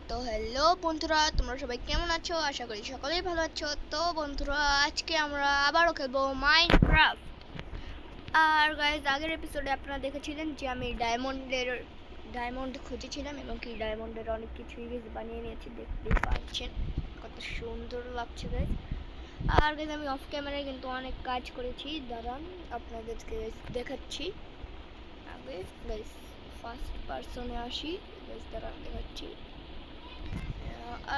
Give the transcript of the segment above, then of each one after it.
তো হ্যালো বন্ধুরা, তোমরা সবাই কেমন আছো? আশা করি সকলেই ভালো আছো। তো বন্ধুরা, আজকে আমরা আবারও খেলবো মাইনক্রাফট। আর গাইজ, আগের এপিসোডে আপনারা দেখেছিলেন যে আমি ডায়মন্ড খুঁজেছিলাম এবং কি ডায়মন্ডের অনেক কিছুই গাইজ বানিয়ে নিয়েছি, দেখতেই পাচ্ছেন কত সুন্দর লাগছে গাইজ। আর গাইজ, আমি অফ ক্যামেরায় কিন্তু অনেক কাজ করেছি, দাঁড়ান আপনাদেরকে দেখাচ্ছি। আগে গাইজ ফার্স্ট পার্সনে আসি, গাইজ দাঁড়ান দেখাচ্ছি।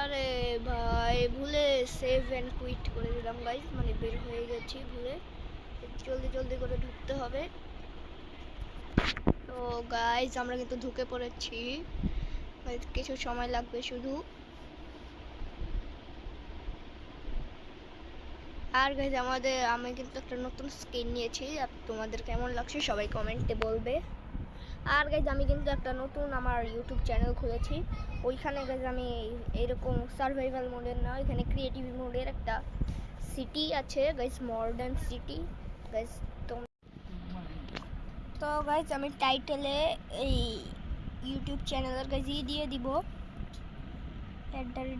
আরে ভাই, ভুলে সেভ এন্ড কুইট করে দিলাম গাইজ, মানে বের হয়ে গেছি ভুলে। জলদি জলদি করে ঢুকতে হবে। তো গাইজ, আমরা কিন্তু ঢুকে পড়েছি, কিছু সময় লাগবে শুধু। আর গাইজ, আমি কিন্তু একটা নতুন স্কিন নিয়েছি, তোমাদের কেমন লাগছে সবাই কমেন্টে বলবে। আর গাইজ, আমি কিন্তু একটা নতুন আমার ইউটিউব চ্যানেল খুলেছি। ওইখানে গাইজ আমি এরকম সার্ভাইভাল মোডের না, এখানে ক্রিয়েটিভ মোডের একটা সিটি আছে গাইজ, মডার্ন সিটি গাইজ। তো গাইজ, আমি টাইটেলে এই ইউটিউব চ্যানেলের গাইজ দিয়ে দিব, অ্যাড্রেস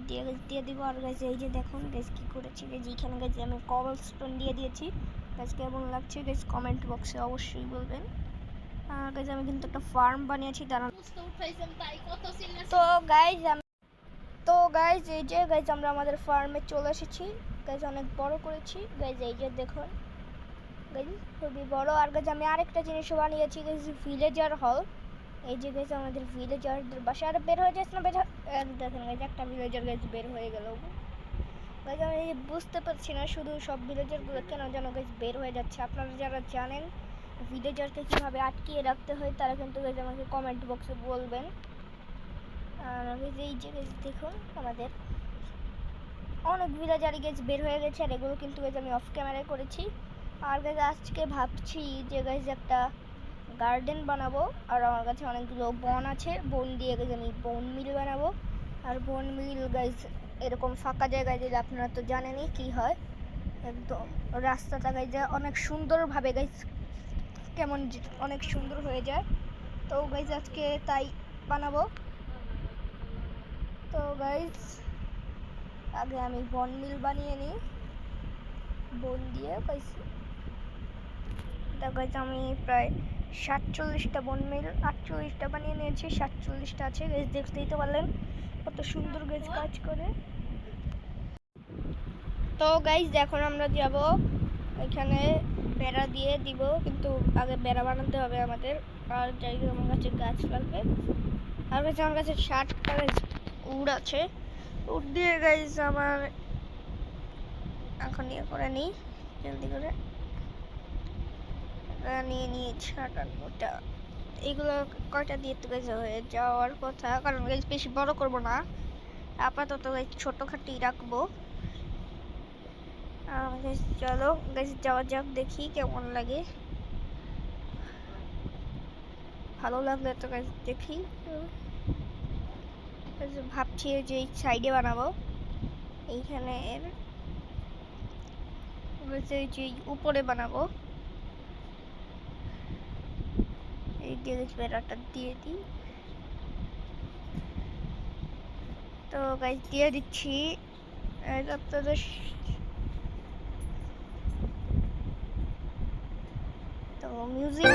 দিয়ে দিব। আর গাইজ, এই যে দেখুন গাইজ কি করেছি গাইজ, এইখানে গাইজ আমি কবলস্টোন দিয়ে দিয়েছি গাইজ। কেমন লাগছে গাইজ কমেন্ট বক্সে অবশ্যই বলবেন। আর গাইজ, আমি কিন্তু একটা ফার্ম বানিয়েছি, দাঁড়ান। তো গাইজ এই যে গাইজ, আমরা আমাদের ফার্মে চলে এসেছি গাইজ, অনেক বড় করেছি গাইজ। এই যে দেখুন গাইজ, খুবই বড়। আর গাইজ, আমি আরেকটা জিনিস বানিয়েছি গাইজ, ভিলেজার হল। এই যে গাইজ, আমাদের ভিলেজারদের বাসা। আর বের হয়ে যাচ্ছে না, দেখেন গাইজ, একটা ভিলেজার গাইজ বের হয়ে গেল গাইজ। আমি বুঝতে পারছি না শুধু সব ভিলেজারগুলো কেন যেন গাইজ বের হয়ে যাচ্ছে। আপনারা যারা জানেন ভিলেজারকে কীভাবে আটকিয়ে রাখতে হয়, তারা কিন্তু গাইজ আমাকে কমেন্ট বক্সে বলবেন। আর এই যে গাইজ দেখুন, আমাদের অনেক ভিলেজারই গাইজ বের হয়ে গেছে। আর এগুলো কিন্তু গাইজ আমি অফ ক্যামেরায় করেছি। আর গাইজ, আজকে ভাবছি যে গাইজ একটা গার্ডেন বানাবো। আর আমার কাছে অনেকগুলো বন আছে, বন দিয়ে গাইজ আমি বন মিল বানাবো। আর বন মিল গাইজ এরকম ফাঁকা জায়গায় দিলে আপনারা তো জানেনই কি হয়, একদম রাস্তাটা গাইজ অনেক সুন্দরভাবে গাইজ কেমন অনেক সুন্দর হয়ে যায়। তো গাইজ আজকে তাই বানাবো। তো গাইজ, আগে আমি বন মিল বানিয়ে নিই বন দিয়ে গাইজ। গাইজ, আমি প্রায় 47টা বন মিল, 48টা বানিয়ে নিয়েছি, 47টা আছে গাইজ, দেখতেই তো পারলেন কত সুন্দর গাইজ কাজ করে। তো গাইজ, এখন আমরা যাব এখানে বেড়া দিয়ে দিব, কিন্তু আগে বেড়া বানাতে হবে আমাদের। আর যাই হোক, আমার কাছে গাছ লাগবে। আর গাইজ, আমার কাছে 60টা উড আছে, উড দিয়ে গাইজ আমার এখন ইয়ে করে নিই জলদি করে, নিয়ে নিয়ে 58টা। এগুলো কয়টা দিয়ে তো গাইজ হয়ে যাওয়ার কথা, কারণ গাইজ বেশি বড় করব না, আপাতত গাইজ ছোটোখাটোই রাখবো। চলো গাইজ যাওয়া যাক, দেখি কেমন লাগে। ভালো লাগলে তো গাইজ দেখি। ভাবছি যে এই সাইডে বানাবো, এইখানে যে উপরে বানাবো। এই গ্যারেজ বেড়াটা দিয়ে দিই। তো গাইজ দিয়ে দিচ্ছি। আপনাদের তো মিউজিক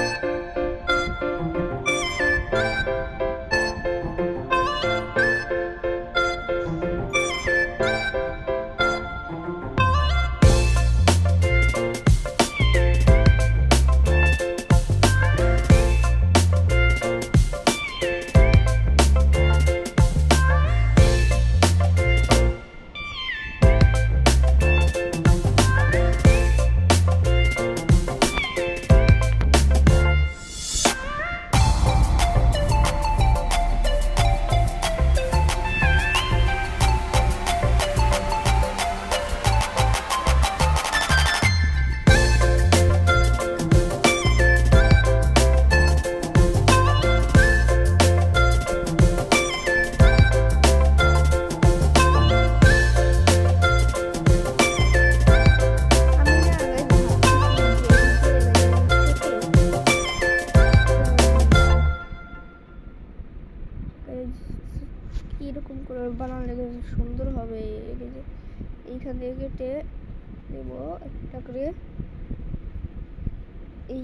এরকম করে বানালে সুন্দর হবে। এইখান থেকে কেটে দেব একটা করে। এই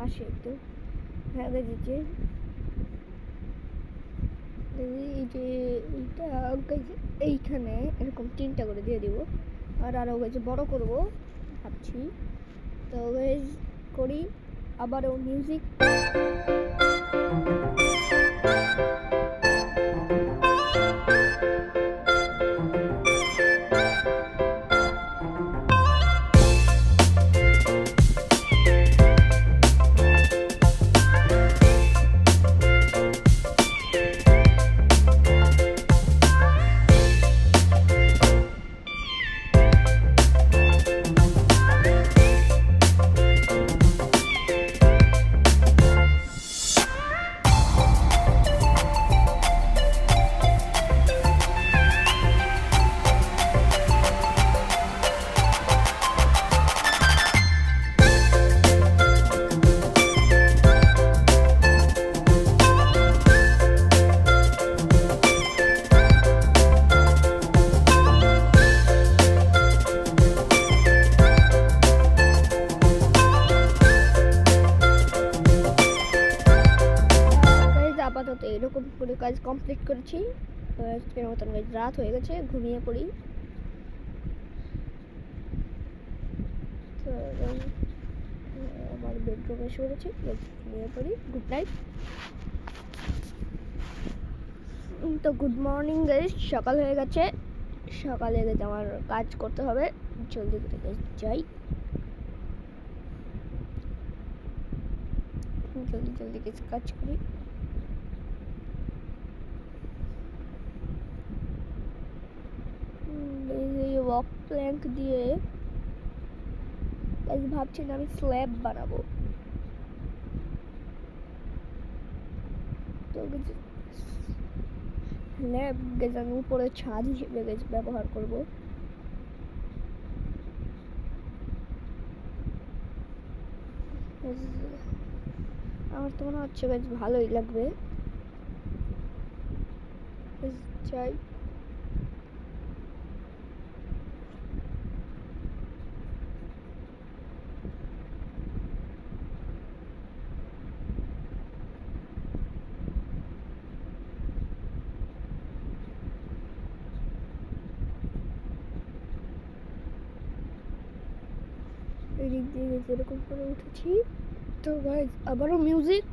আসে একটু হ্যাঁ দিচ্ছে। এই যে এইটা এইখানে এরকম 3টা করে দিয়ে দিব। আর আরও বড় করব ভাবছি। তো করি আবারও মিউজিক। আপাতত এরকম করে কাজ কমপ্লিট করেছি। আজকের মতন রাত হয়ে গেছে, ঘুমিয়ে পড়ি। তো আমার বেডরুমে শুয়েছি, ঘুমিয়ে পড়ি। Good night. তো গুড মর্নিং গাইস, সকাল হয়ে গেছে। সকালে আমার কাজ করতে হবে, জলদি করে যাই। জলদি কিছু কাজ করি। ওয়াক প্ল্যাঙ্ক দিয়ে ভাবছি না আমি স্ল্যাব বানাবো। তো স্ল্যাব আমি উপরে ছাদ হিসেবে ব্যবহার করব। আমার তো মনে হচ্ছে বেশ ভালোই লাগবে। চাই এদিক দিয়ে এরকম করে উঠেছি। তো গাইস আবারও মিউজিক।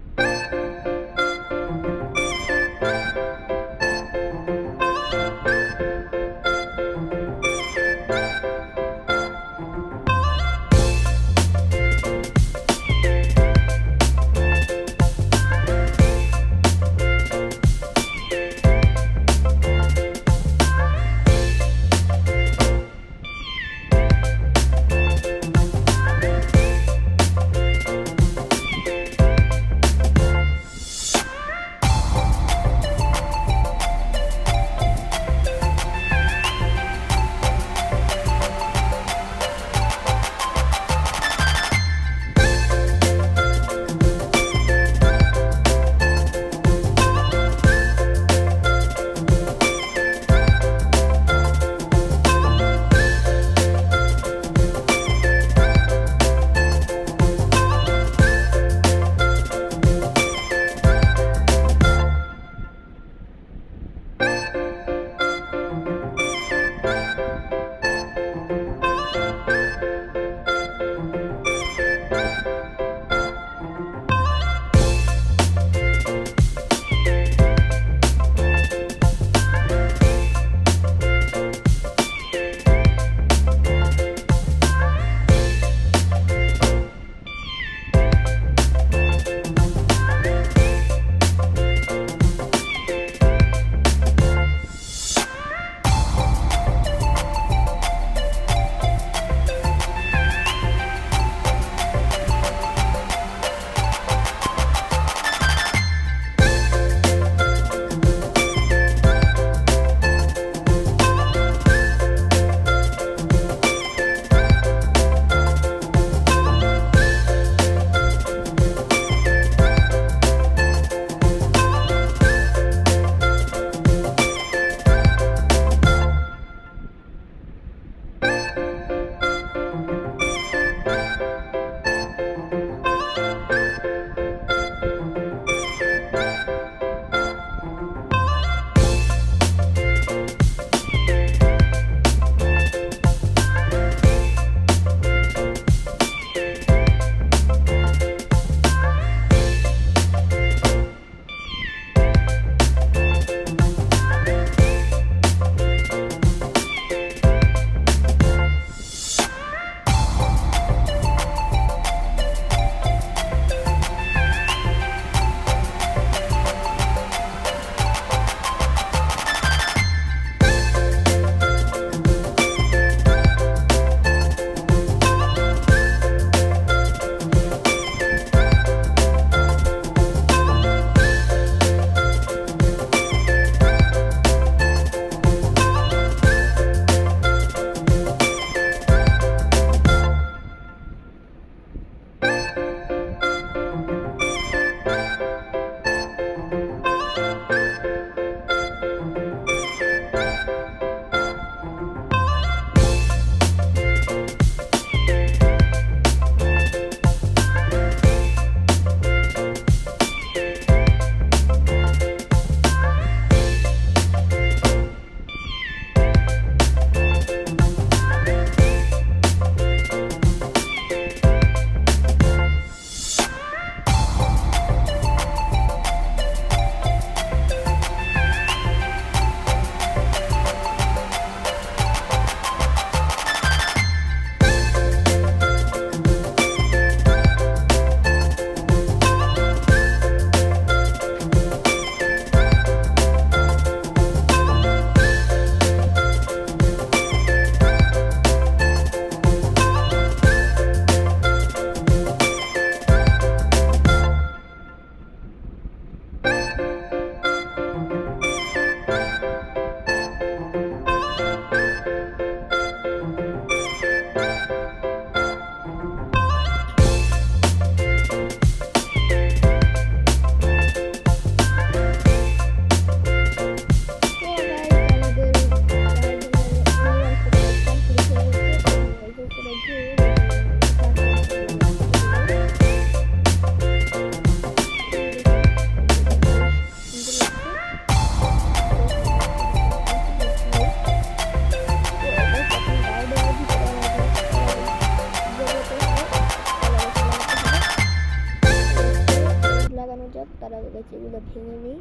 যাক, তার আগে গাইজ এগুলো ভেঙে নিই।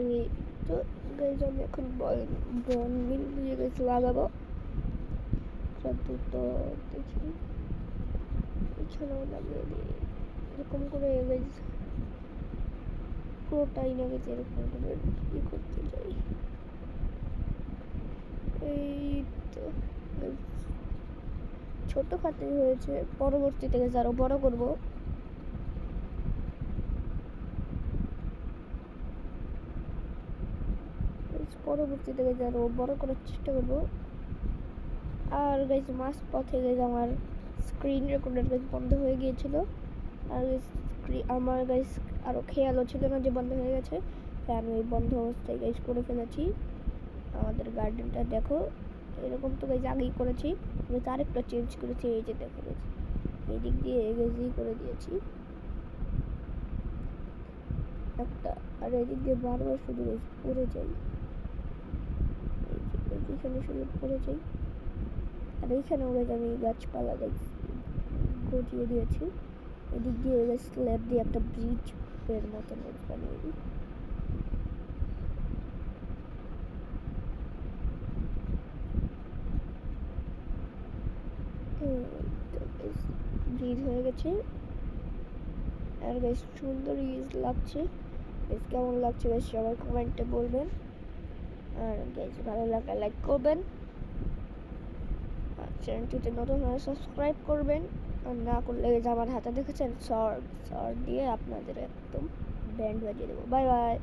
এই তো গাইজ আমি এখন বন মিল দিয়ে গাইজ লাগাবো। তো দেখি এছাড়াও লাগিয়ে দিই এরকম করে গাইজ পুরোটাই না গেছে এরকম করে ই করতে যাই। এই তো ছোট খাতে হয়েছে, পরবর্তীতে গেছে আরো বড় করব। পরবর্তীতে গেছে আরো বড় করার চেষ্টা করব। আর গাইজ মাঝ পথে গেছে আমার স্ক্রিন রেকর্ডার গাইজ বন্ধ হয়ে গিয়েছিল। আর আমার গাইজ আরও খেয়ালও ছিল না যে বন্ধ হয়ে গেছে, তাই আমি ওই বন্ধ অবস্থায় গাইজ করে ফেলেছি। আমাদের গার্ডেনটা দেখো, এরকম তো গাইজ আগেই করেছি, আমি তার একটা চেঞ্জ করেছি। এই যে দেখো গাইজ এই দিক দিয়ে এগেজই করে দিয়েছি একটা, আর এই দিক দিয়ে বারবার শুধু গাইজ পড়ে যাই, এইখানে শুধু পড়ে যাই। আর এইখানেও গাইজ আমি গাছপালা গাইজ গজিয়ে দিয়েছি। এদিক দিয়ে গাইজ স্ল্যাব দিয়ে একটা ব্রিজ এর মতন গাইজ বানিয়ে দিই। ব্রিজ হয়ে গেছে আর গাইজ সুন্দর লাগছে। গাইজ কেমন লাগছে গাইজ সবাই কমেন্টে বলবেন, আর গাইজ ভালো লাগলে লাইক করবেন, আর চ্যানেলটিতে নতুন হলে সাবস্ক্রাইব করবেন। আর না করলে গাইজ আমার হাতে দেখেছেন শর্ট দিয়ে আপনাদের একদম ব্যান্ড বাজিয়ে দেবো। Bye bye.